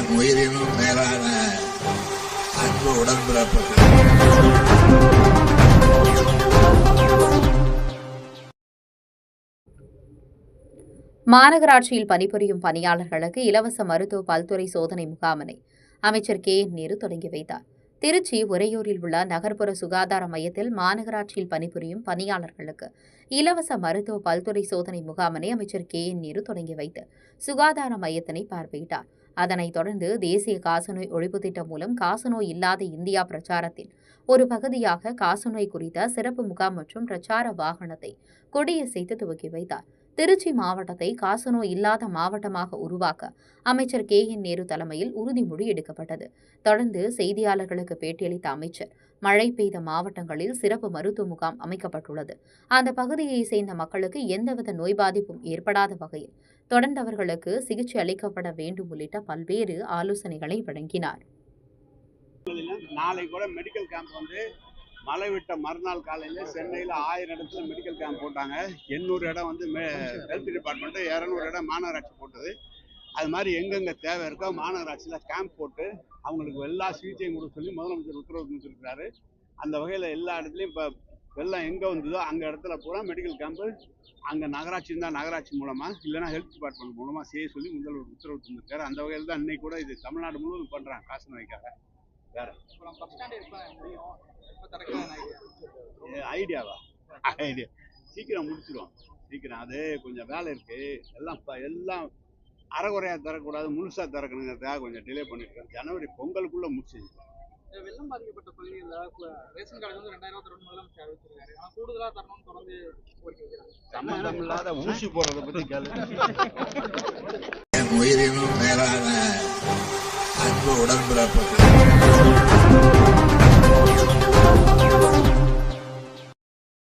என் உயிரினும் மேலான அன்பு உடன்பிறப்புகள். மாநகராட்சியில் பணிபுரியும் பணியாளர்களுக்கு இலவச மருத்துவ பல்துறை சோதனை முகாமினை அமைச்சர் KN நேரு தொடங்கி வைத்தார். திருச்சி உறையூரில் உள்ள நகர்ப்புற சுகாதார மையத்தில் மாநகராட்சியில் பணிபுரியும் பணியாளர்களுக்கு இலவச மருத்துவ பல்துறை சோதனை முகாமினை அமைச்சர் KN நேரு தொடங்கி வைத்து சுகாதார மையத்தினை பார்வையிட்டார். அதனைத் தொடர்ந்து தேசிய காசநோய் ஒழிப்பு திட்டம் மூலம் காசநோய் இல்லாத இந்தியா பிரச்சாரத்தின் ஒரு பகுதியாக காசநோய் குறித்த சிறப்பு முகாம் மற்றும் பிரச்சார வாகனத்தை கொடியசைத்து துவக்கி வைத்தார். திருச்சி மாவட்டத்தை காசநோய் இல்லாத மாவட்டமாக உருவாக்க அமைச்சர் KN நேரு தலைமையில் உறுதிமொழி எடுக்கப்பட்டது. தொடர்ந்து செய்தியாளர்களுக்கு பேட்டியளித்த அமைச்சர், மழை பெய்த மாவட்டங்களில் சிறப்பு மருத்துவ முகாம் அமைக்கப்பட்டுள்ளது. அந்த பகுதியை சேர்ந்த மக்களுக்கு எந்தவித நோய் பாதிப்பும் ஏற்படாத வகையில் தொடர்ந்து அவர்களுக்கு சிகிச்சை அளிக்கப்பட வேண்டும் உள்ளிட்ட பல்வேறு ஆலோசனைகளை வழங்கினார். நாளை கூட மெடிக்கல் கேம்ப் வந்து மழை விட்ட மறுநாள் காலையில் சென்னையில் 1000 இடத்துல மெடிக்கல் கேம்ப் போட்டாங்க. 800 இடம் வந்து ஹெல்த் டிபார்ட்மெண்ட்டு, 200 இடம் மாநகராட்சி போட்டது. அது மாதிரி எங்கெங்கே தேவை இருக்கோ மாநகராட்சியில் கேம்ப் போட்டு அவங்களுக்கு எல்லா சிகிச்சையும் கொடுக்க சொல்லி முதலமைச்சர் உத்தரவு கொடுத்துருக்காரு. அந்த வகையில் எல்லா இடத்துலையும் இப்போ வெள்ளம் எங்கே வந்ததோ அங்கே இடத்துல பூரா மெடிக்கல் கேம்ப்பு அங்கே நகராட்சி இருந்தால் நகராட்சி மூலமாக, இல்லைனா ஹெல்த் டிபார்ட்மெண்ட் மூலமாக செய்ய சொல்லி முதல்வர் உத்தரவு தந்திருக்காரு. அந்த வகையில் தான் இன்னைக்கு கூட இது தமிழ்நாடு முழுவதும் பண்ணுறாங்க காசநோய்க்காக. வேற ஐடியாவா? ஐடியா சீக்கிரம் முடிச்சிடுவோம். சீக்கிரம் அது கொஞ்சம் வேலை இருக்கு. எல்லாம் அரைகுறையா தரக்கூடாது, முழுசா திறக்கணுங்கிறதுக்காக கொஞ்சம் டிலே பண்ணிருக்கேன். ஜனவரி பொங்கலுக்குள்ள முடிச்சிருக்கேன். வெள்ளம் பாதிக்கப்பட்ட பகுதிகளில் ரேஷன் கார்டு வந்து 2000 தரணும் முதலமைச்சர் அறிவிச்சிருக்காரு. ஆனால் கூடுதலா தரணும் தொடர்ந்து கோரிக்கை வைக்கிறாங்க. சம்பந்தம் இல்லாத ஊசி போடுறத பத்தி கேளு. என் உயிரினும் மேலான அன்பு உடன்பிறப்புகள்.